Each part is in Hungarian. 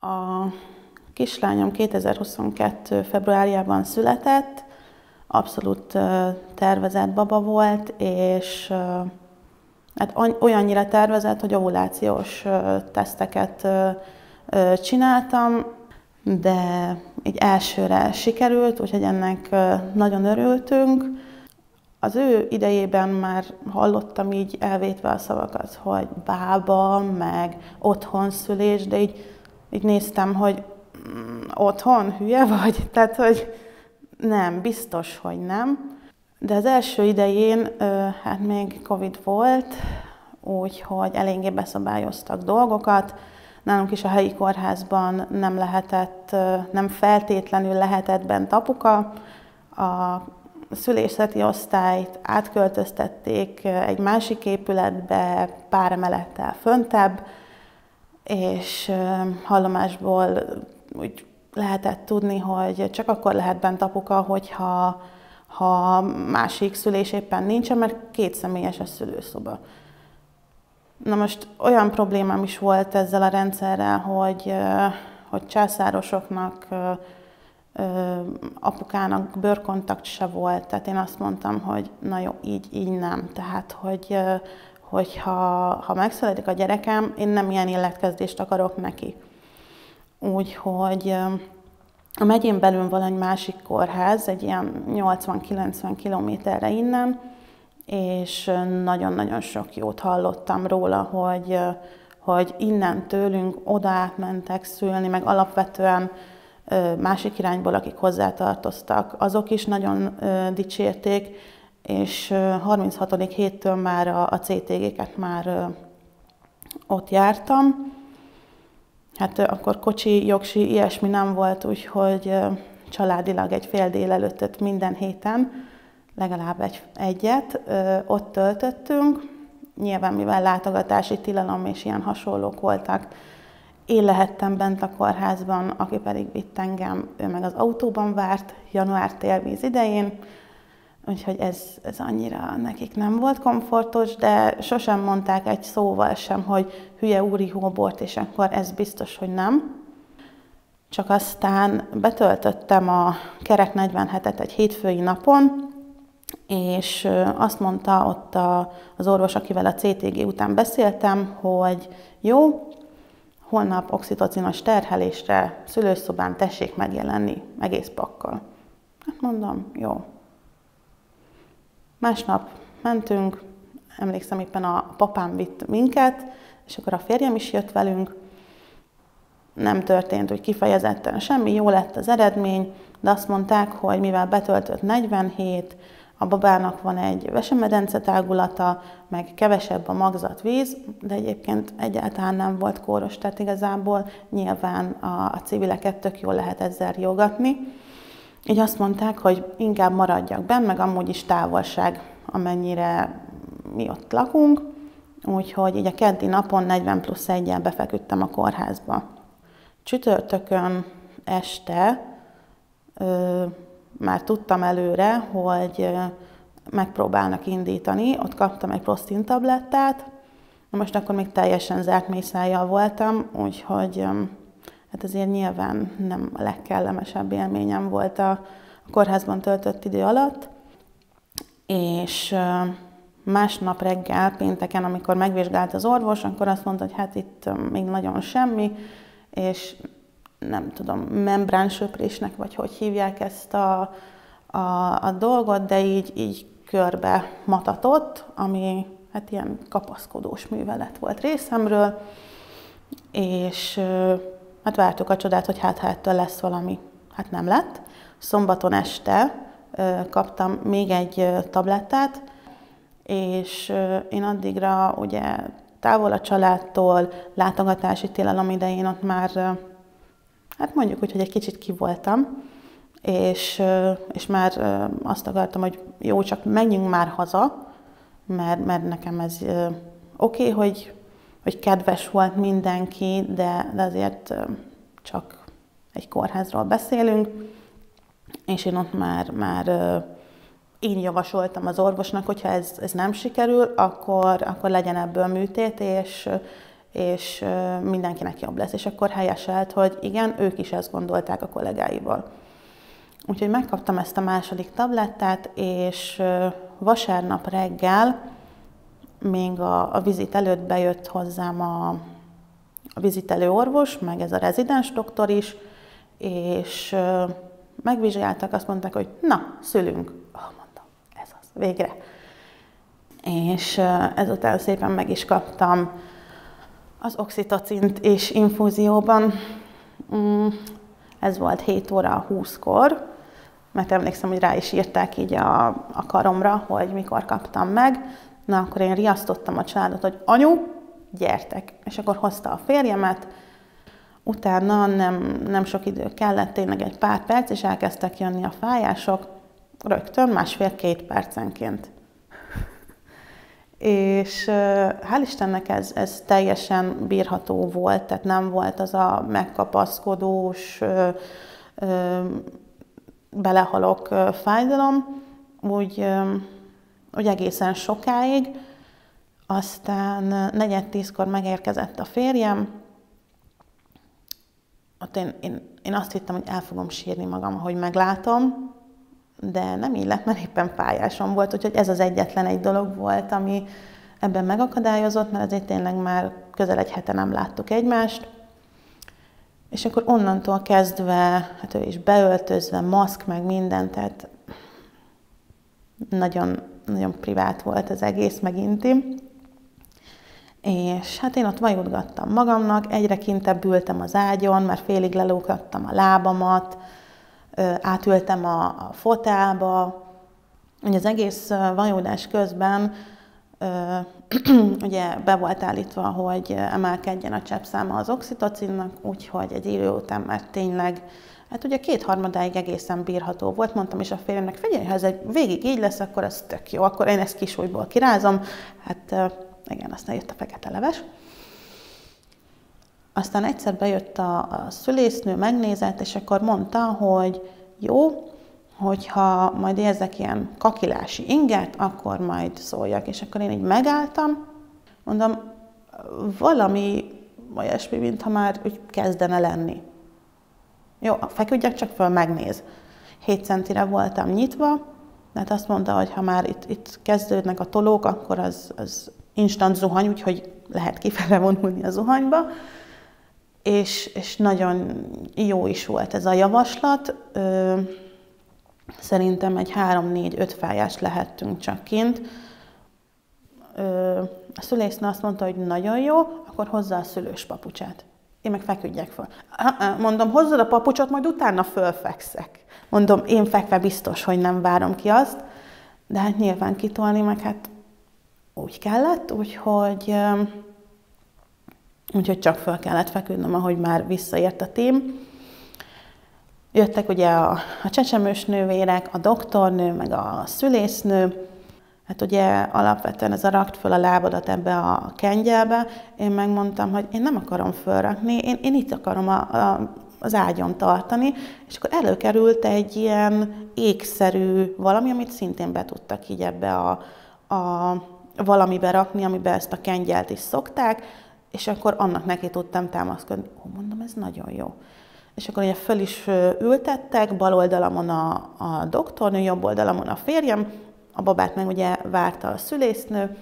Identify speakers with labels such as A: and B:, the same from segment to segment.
A: A kislányom 2022. februárjában született, abszolút tervezett baba volt, és hát olyannyira tervezett, hogy ovulációs teszteket csináltam, de így elsőre sikerült, úgyhogy ennek nagyon örültünk. Az ő idejében már hallottam így elvétve a szavakat, hogy bába, meg otthonszülés, de így néztem, hogy otthon, hülye vagy? Tehát, hogy nem, biztos, hogy nem. De az első idején, hát még Covid volt, úgyhogy eléggé beszabályoztak dolgokat. Nálunk is a helyi kórházban nem feltétlenül lehetett bent apuka. A szülészeti osztályt átköltöztették egy másik épületbe, pár emelettel föntebb, és hallomásból úgy lehetett tudni, hogy csak akkor lehet bent apuka, ha másik szülés éppen nincsen, mert 2 személyes a szülőszoba. Na most olyan problémám is volt ezzel a rendszerrel, hogy császárosoknak, apukának bőrkontakt se volt, tehát én azt mondtam, hogy na jó, így nem. Tehát, hogy ha megszületik a gyerekem, én nem ilyen életkezdést akarok neki. Úgyhogy a megyén belül van egy másik kórház, egy ilyen 80-90 kilométerre innen, és nagyon-nagyon sok jót hallottam róla, hogy innen tőlünk oda átmentek szülni, meg alapvetően másik irányból, akik hozzátartoztak, azok is nagyon dicsérték, és 36. héttől már a CTG-ket már ott jártam. Hát akkor kocsi, jogsi, ilyesmi nem volt, úgyhogy családilag egy fél délelőttöt minden héten, legalább egyet ott töltöttünk. Nyilván, mivel látogatási tilalom és ilyen hasonlók voltak, én lehettem bent a kórházban, aki pedig vitt engem, ő meg az autóban várt január-télvíz idején, úgyhogy ez annyira nekik nem volt komfortos, de sosem mondták egy szóval sem, hogy hülye úri hóbort, és akkor ez biztos, hogy nem. Csak aztán betöltöttem a kerek 47-et egy hétfői napon, és azt mondta ott az orvos, akivel a CTG után beszéltem, hogy jó, holnap oxitocinos terhelésre szülőszobán tessék megjelenni egész pakkal. Hát mondom, jó. Másnap mentünk, emlékszem, éppen a papám vitt minket, és akkor a férjem is jött velünk. Nem történt úgy kifejezetten semmi, jó lett az eredmény, de azt mondták, hogy mivel betöltött 47, a babának van egy vesemedence tágulata, meg kevesebb a magzatvíz, de egyébként egyáltalán nem volt kóros, tehát igazából nyilván a civileket tök jól lehet ezzel riogatni. Így azt mondták, hogy inkább maradjak benn, meg amúgy is távolság, amennyire mi ott lakunk, úgyhogy így a keddi napon 40+1-jel befeküdtem a kórházba. Csütörtökön este már tudtam előre, hogy megpróbálnak indítani, ott kaptam egy Prostin tablettát, most akkor még teljesen zárt mészájjal voltam, úgyhogy hát azért nyilván nem a legkellemesebb élményem volt a kórházban töltött idő alatt, és másnap reggel, pénteken, amikor megvizsgált az orvos, akkor azt mondta, hogy hát itt még nagyon semmi, és nem tudom, membránsöprésnek, vagy hogy hívják ezt a dolgot, de így körbe matatott, ami hát ilyen kapaszkodós művelet volt részemről, és hát vártuk a csodát, hogy hát ettől lesz valami. Hát nem lett. Szombaton este kaptam még egy tablettát, és én addigra ugye távol a családtól, látogatási tilalom idején ott már, hát mondjuk úgy, hogy egy kicsit ki voltam, és már azt akartam, hogy jó, csak menjünk már haza, mert nekem ez oké, hogy kedves volt mindenki, de azért csak egy kórházról beszélünk, és én ott már én javasoltam az orvosnak, hogyha ez nem sikerül, akkor legyen ebből műtét, és mindenkinek jobb lesz. És akkor helyeselt, hogy igen, ők is ezt gondolták a kollégáival. Úgyhogy megkaptam ezt a második tablettát, és vasárnap reggel, még a vizit előtt bejött hozzám a vizitelő orvos, meg ez a rezidens doktor is, és megvizsgáltak, azt mondták, hogy na, szülünk. Mondom, ez az, végre. És ezután szépen meg is kaptam az oxitocint és infúzióban. Ez volt 7 óra 20-kor, mert emlékszem, hogy rá is írták így a karomra, hogy mikor kaptam meg. Na, akkor én riasztottam a családot, hogy anyu, gyertek. És akkor hozta a férjemet. Utána nem sok idő kellett, tényleg egy pár perc, és elkezdtek jönni a fájások, rögtön 1,5-2 percenként. És hál' Istennek ez teljesen bírható volt, tehát nem volt az a megkapaszkodós, belehalok fájdalom, úgy egészen sokáig. Aztán 9:40-kor megérkezett a férjem. Ott én azt hittem, hogy el fogom sírni magam, ahogy meglátom, de nem így lett, mert éppen fájásom volt, úgyhogy ez az egyetlen egy dolog volt, ami ebben megakadályozott, mert azért tényleg már közel egy hete nem láttuk egymást. És akkor onnantól kezdve, hát ő is beöltözve, maszk, meg minden, tehát nagyon, nagyon privát volt az egész, meg intim. És hát én ott vajudgattam magamnak, egyre kintebb ültem az ágyon, mert félig lelógattam a lábamat, átültem a fotelba. Ugye az egész vajudás közben ugye be volt állítva, hogy emelkedjen a cseppszáma az oxitocinnak, úgyhogy egy idő után már tényleg, hát ugye 2/3 egészen bírható volt. Mondtam is a férjemnek, figyelj, ha ez végig így lesz, akkor ez tök jó, akkor én ezt kisújból kirázom. Hát igen, aztán jött a fekete leves. Aztán egyszer bejött a szülésznő, megnézett, és akkor mondta, hogy jó, hogyha majd érzek ilyen kakilási inget, akkor majd szóljak. És akkor én így megálltam, mondom, valami olyasmi, mintha már úgy kezdene lenni. Jó, feküdjek csak föl, megnéz. 7 centire voltam nyitva, tehát azt mondta, hogy ha már itt kezdődnek a tolók, akkor az instant zuhany, úgyhogy lehet kifele vonulni a zuhanyba. És nagyon jó is volt ez a javaslat. Szerintem egy 3-4-5 fájást lehettünk csak kint. A szülésznő azt mondta, hogy nagyon jó, akkor hozza a szülős papucsát. Én meg feküdjek föl. Mondom, hozzad a papucsot, majd utána fölfekszek. Mondom, én fekve biztos, hogy nem várom ki azt, de hát nyilván kitolni, meg hát úgy kellett, úgyhogy csak föl kellett feküdnöm, ahogy már visszaért a tím. Jöttek ugye a csecsemős nővérek, a doktornő, meg a szülésznő. Hát ugye alapvetően ez a rakt föl a lábadat ebbe a kengyelbe. Én megmondtam, hogy én nem akarom fölrakni, én itt akarom az ágyon tartani, és akkor előkerült egy ilyen ékszerű valami, amit szintén be tudtak így ebbe a valamibe rakni, amiben ezt a kengyelt is szokták, és akkor annak neki tudtam támaszkodni. Mondom, ez nagyon jó. És akkor ugye föl is ültettek, bal oldalamon a doktornő, jobb oldalamon a férjem, a babát meg ugye várta a szülésznő.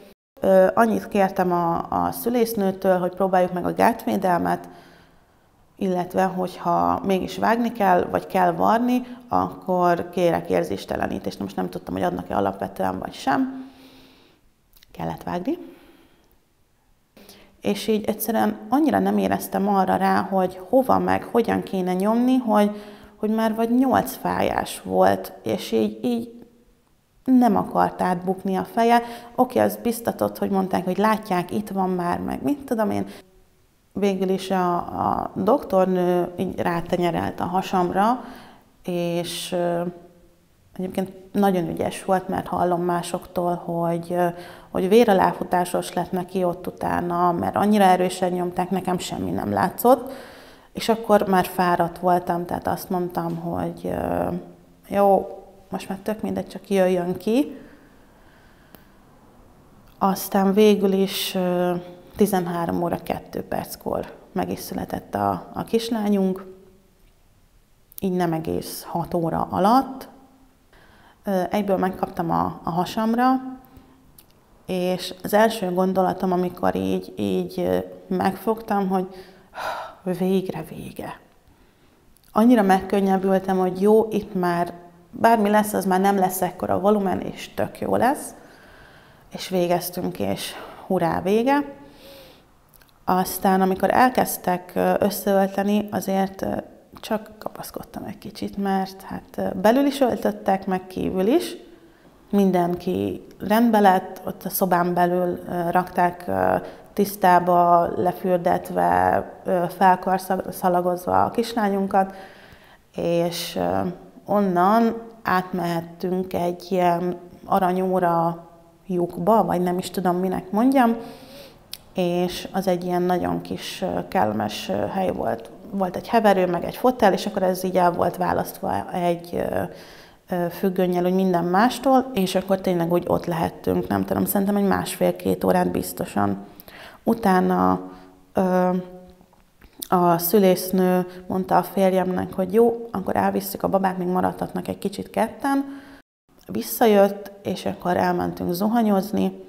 A: Annyit kértem a szülésznőtől, hogy próbáljuk meg a gátvédelmet, illetve hogyha mégis vágni kell, vagy kell varni, akkor kérek érzéstelenítést. Most nem tudtam, hogy adnak-e alapvetően, vagy sem. Kellett vágni. És így egyszerűen annyira nem éreztem arra rá, hogy hova meg, hogyan kéne nyomni, hogy már vagy 8 fájás volt, és így nem akart átbukni a feje. Oké, az biztatott, hogy mondták, hogy látják, itt van már, meg mit tudom én. Végül is a doktornő így rátenyerelt a hasamra, és egyébként nagyon ügyes volt, mert hallom másoktól, hogy véraláfutásos lett neki ott utána, mert annyira erősen nyomták, nekem semmi nem látszott. És akkor már fáradt voltam, tehát azt mondtam, hogy jó, most már tök mindegy, csak jöjjön ki. Aztán végül is 13 óra 2 perckor meg is született a kislányunk, így nem egész 6 óra alatt. Egyből megkaptam a hasamra, és az első gondolatom, amikor így megfogtam, hogy végre vége. Annyira megkönnyebbültem, hogy jó, itt már bármi lesz, az már nem lesz ekkora volumen, és tök jó lesz. És végeztünk, és hurrá, vége. Aztán, amikor elkezdtek összeölteni, azért csak kapaszkodtam egy kicsit, mert hát belül is öltöttek, meg kívül is. Mindenki rendbe lett, ott a szobán belül rakták tisztába, lefürdetve, felkarszalagozva a kislányunkat, és onnan átmehettünk egy ilyen aranyóra lyukba, vagy nem is tudom, minek mondjam, és az egy ilyen nagyon kis, kellemes hely volt. Volt egy heverő, meg egy fotel, és akkor ez így el volt választva egy függönnyel, úgy minden mástól, és akkor tényleg úgy ott lehettünk, nem tudom, szerintem egy 1,5-2 órát biztosan. Utána a szülésznő mondta a férjemnek, hogy jó, akkor elvisszük a babát, még maradhatnak egy kicsit ketten. Visszajött, és akkor elmentünk zuhanyozni,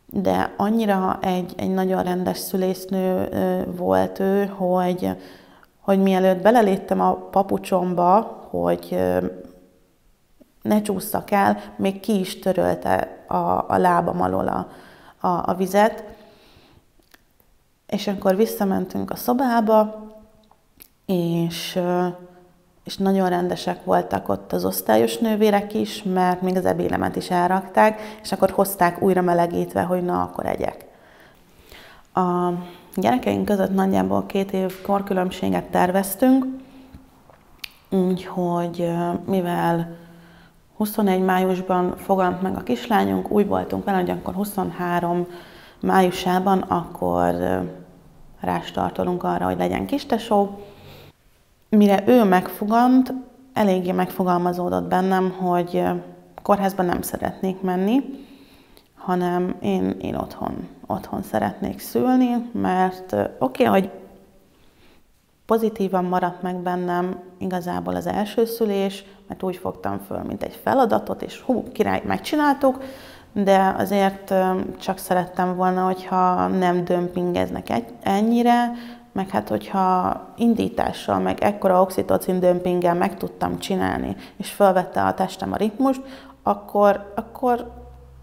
A: de annyira egy nagyon rendes szülésznő volt ő, hogy mielőtt beleléptem a papucsomba, hogy ne csúsztak el, még ki is törölte a lábam alól a vizet. És akkor visszamentünk a szobába, és nagyon rendesek voltak ott az osztályos nővérek is, mert még az ebélemet is elrakták, és akkor hozták újra melegítve, hogy na, akkor egyek. A gyerekeink között nagyjából 2 év korkülönbséget terveztünk, úgyhogy mivel 21 májusban fogant meg a kislányunk, úgy voltunk vele, hogy akkor 23 májusában akkor rástartolunk arra, hogy legyen kistesó. Mire ő megfogant, eléggé megfogalmazódott bennem, hogy kórházban nem szeretnék menni, hanem én otthon szeretnék szülni, mert oké, hogy pozitívan maradt meg bennem igazából az első szülés, mert úgy fogtam föl, mint egy feladatot, és hú, király, megcsináltuk, de azért csak szerettem volna, hogyha nem dömpingeznek ennyire, meg hát, hogyha indítással, meg ekkora oxitocin dömpinggel meg tudtam csinálni, és felvette a testem a ritmust, akkor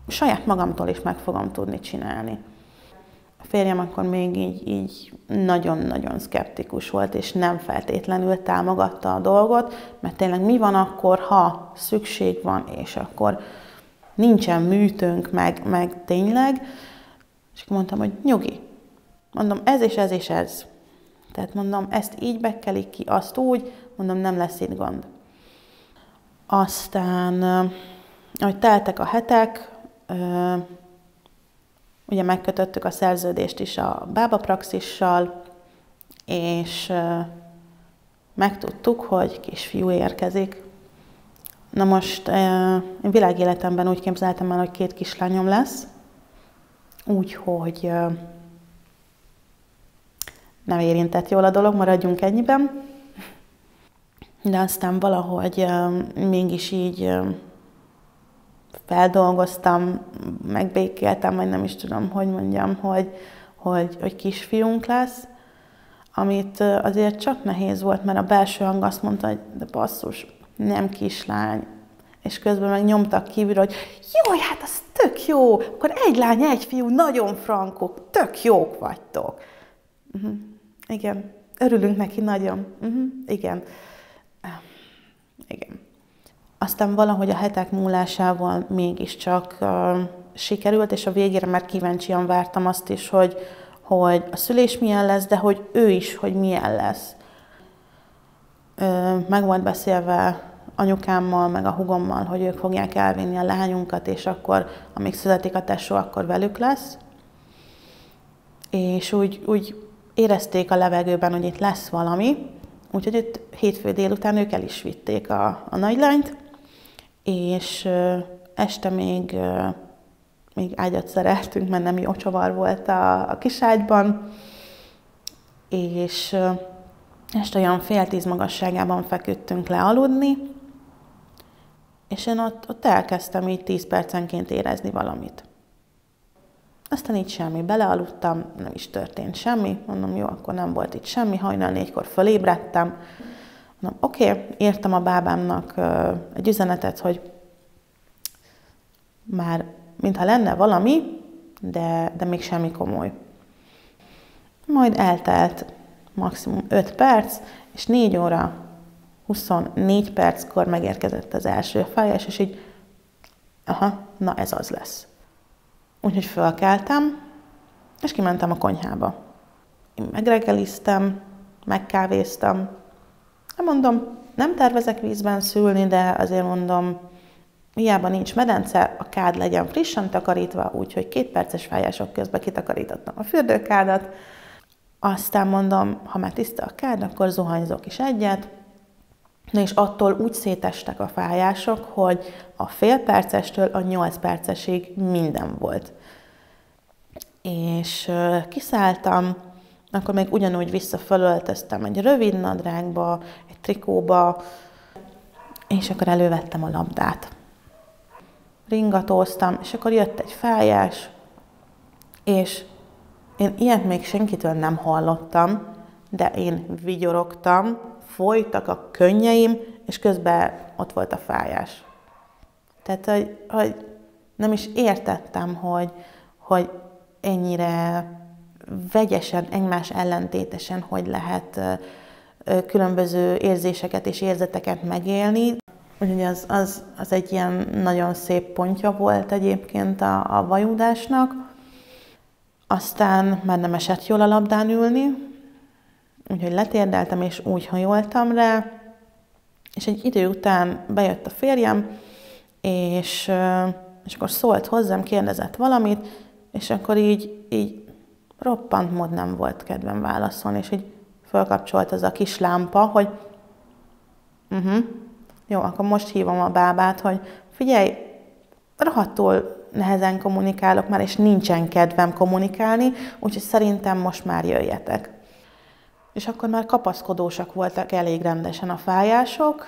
A: saját magamtól is meg fogom tudni csinálni. A férjem akkor még így nagyon-nagyon szkeptikus volt, és nem feltétlenül támogatta a dolgot, mert tényleg mi van akkor, ha szükség van, és akkor nincsen műtőnk, meg tényleg. És mondtam, hogy nyugi. Mondom, ez és ez és ez. Tehát mondom, ezt így bekelik ki, azt úgy, mondom, nem lesz itt gond. Aztán, ahogy teltek a hetek, ugye megkötöttük a szerződést is a bábapraxissal, és megtudtuk, hogy kisfiú érkezik. Na most én világéletemben úgy képzeltem el, hogy 2 kislányom lesz, úgyhogy nem érintett jól a dolog, maradjunk ennyiben. De aztán valahogy mégis így feldolgoztam, megbékéltem, vagy nem is tudom, hogy mondjam, hogy kisfiunk lesz, amit azért csak nehéz volt, mert a belső hang azt mondta, hogy de basszus, nem kislány. És közben meg nyomtak kívül, hogy jó, hát az tök jó, akkor 1 lány, 1 fiú, nagyon frankok, tök jók vagytok. Igen, örülünk neki nagyon. Igen. Igen. Aztán valahogy a hetek múlásával mégiscsak sikerült, és a végére már kíváncsian vártam azt is, hogy a szülés milyen lesz, de hogy ő is, hogy milyen lesz. Meg volt beszélve anyukámmal, meg a hugommal, hogy ők fogják elvinni a lányunkat, és akkor, amíg születik a tesó, akkor velük lesz. És úgy érezték a levegőben, hogy itt lesz valami, úgyhogy itt hétfő délután ők el is vitték a nagylányt, és este még még ágyat szereltünk, mert nem jó csavar volt a kiságyban, és este olyan 9:30 magasságában feküdtünk le aludni, és én ott elkezdtem így 10 percenként érezni valamit. Aztán így semmi, belealudtam, nem is történt semmi, mondom, jó, akkor nem volt itt semmi, hajnal 4-kor fölébredtem, mondom, oké, írtam a bábámnak egy üzenetet, hogy már mintha lenne valami, de még semmi komoly. Majd eltelt maximum 5 perc, és 4 óra 24 perckor megérkezett az első fájás, és így, na ez az lesz. Úgyhogy fölkeltem, és kimentem a konyhába. Én megreggeliztem, megkávéztam. Mondom, nem tervezek vízben szülni, de azért mondom, hiába nincs medence, a kád legyen frissen takarítva, úgyhogy 2 perces fájások közben kitakarítottam a fürdőkádat. Aztán mondom, ha már tiszta a kád, akkor zuhanyzok is egyet. Na és attól úgy szétestek a fájások, hogy a fél percestől a 8 percesig minden volt. És kiszálltam, akkor még ugyanúgy visszafölöltöztem egy rövid nadrágba, egy trikóba, és akkor elővettem a labdát. Ringatóztam, és akkor jött egy fájás, és én ilyet még senkitől nem hallottam, de én vigyorogtam, folytak a könnyeim, és közben ott volt a fájás. Tehát, hogy nem is értettem, hogy ennyire vegyesen, egymás ellentétesen, hogy lehet különböző érzéseket és érzeteket megélni. Úgyhogy az egy ilyen nagyon szép pontja volt egyébként a vajúdásnak. Aztán már nem esett jól a labdán ülni, úgyhogy letérdeltem és úgy hajoltam rá, és egy idő után bejött a férjem, és akkor szólt hozzám, kérdezett valamit, és akkor így roppant mód nem volt kedvem válaszolni, és így fölkapcsolt az a kis lámpa, hogy jó, akkor most hívom a bábát, hogy figyelj, rohadtul nehezen kommunikálok már, és nincsen kedvem kommunikálni, úgyhogy szerintem most már jöjjetek. És akkor már kapaszkodósak voltak elég rendesen a fájások,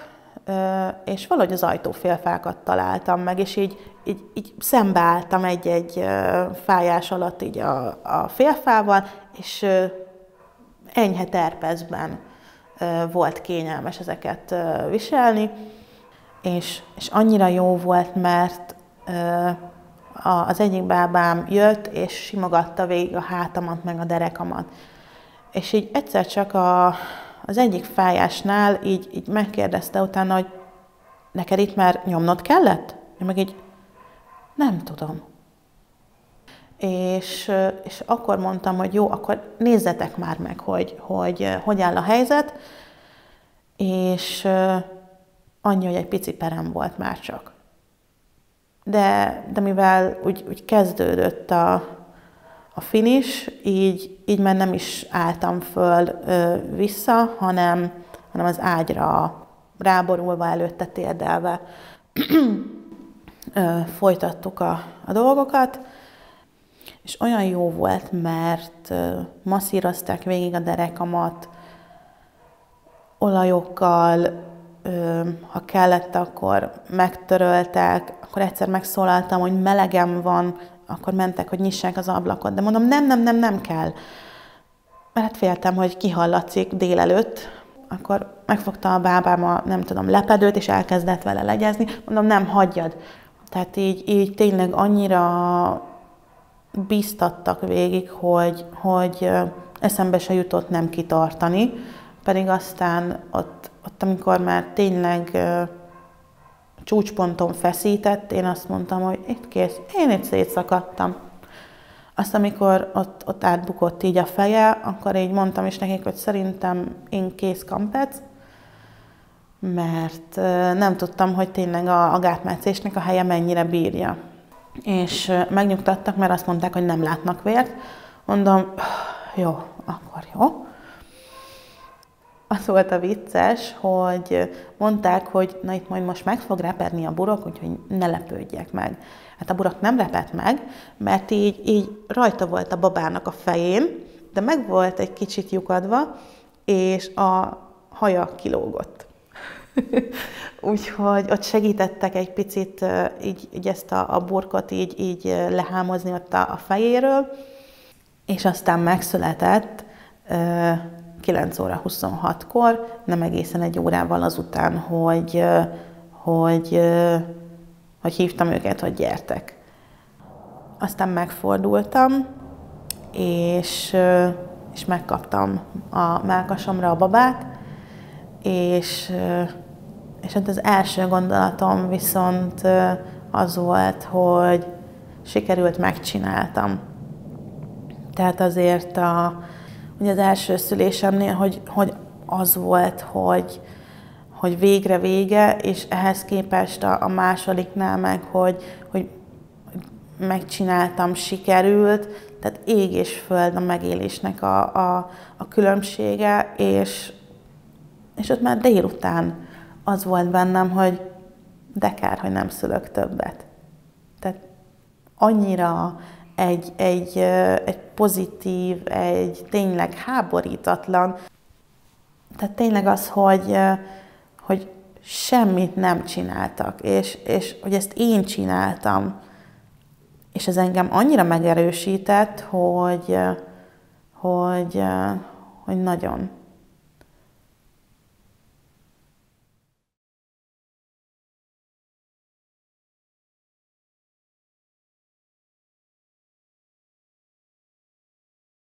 A: és valahogy az ajtófélfákat találtam meg, és így szembeálltam egy fájás alatt így a félfával, és enyhe terpezben volt kényelmes ezeket viselni, és annyira jó volt, mert az egyik bábám jött, és simogatta végig a hátamat, meg a derekamat. És így egyszer csak az egyik fájásnál így megkérdezte utána, hogy neked itt már nyomnod kellett? Én meg így nem tudom. És akkor mondtam, hogy jó, akkor nézzetek már meg, hogy áll a helyzet, és annyi, hogy egy pici perem volt már csak. De mivel úgy kezdődött a finish, így már nem is álltam föl vissza, hanem az ágyra ráborulva, előtte térdelve folytattuk a dolgokat, és olyan jó volt, mert masszírozták végig a derekamat olajokkal, ha kellett, akkor megtöröltek, akkor egyszer megszólaltam, hogy melegem van, akkor mentek, hogy nyissák az ablakot, de mondom, nem kell. Mert hát féltem, hogy kihallatszik délelőtt, akkor megfogta a bábám a, nem tudom, lepedőt, és elkezdett vele legyezni. Mondom, nem, hagyjad. Tehát így tényleg annyira bíztattak végig, hogy eszembe se jutott nem kitartani, pedig aztán ott amikor már tényleg csúcsponton feszített, én azt mondtam, hogy itt kész, én itt szétszakadtam. Azt, amikor ott átbukott így a feje, akkor így mondtam is nekik, hogy szerintem én kész kampec, mert nem tudtam, hogy tényleg a gátmetszésnek a helye mennyire bírja. És megnyugtattak, mert azt mondták, hogy nem látnak vért. Mondom, jó, akkor jó. az volt a vicces, hogy mondták, hogy na itt majd most meg fog repedni a burok, úgyhogy ne lepődjek meg. Hát a burok nem repett meg, mert így rajta volt a babának a fején, de meg volt egy kicsit lyukadva, és a haja kilógott. Úgyhogy ott segítettek egy picit így ezt a burkot így lehámozni ott a fejéről, és aztán megszületett 9 óra 26-kor, nem egészen egy órával azután, hogy hívtam őket, hogy gyertek. Aztán megfordultam, és megkaptam a mellkasomra a babát, és hát az első gondolatom viszont az volt, hogy sikerült, megcsináltam. Tehát azért ugye az első szülésemnél, hogy az volt, hogy végre vége, és ehhez képest a másodiknál meg, hogy megcsináltam, sikerült, tehát ég és föld a megélésnek a különbsége, és ott már délután az volt bennem, hogy de kár, hogy nem szülök többet. Tehát annyira egy pozitív, egy tényleg háborítatlan, tehát tényleg az, hogy semmit nem csináltak, és hogy ezt én csináltam, és ez engem annyira megerősített, hogy nagyon.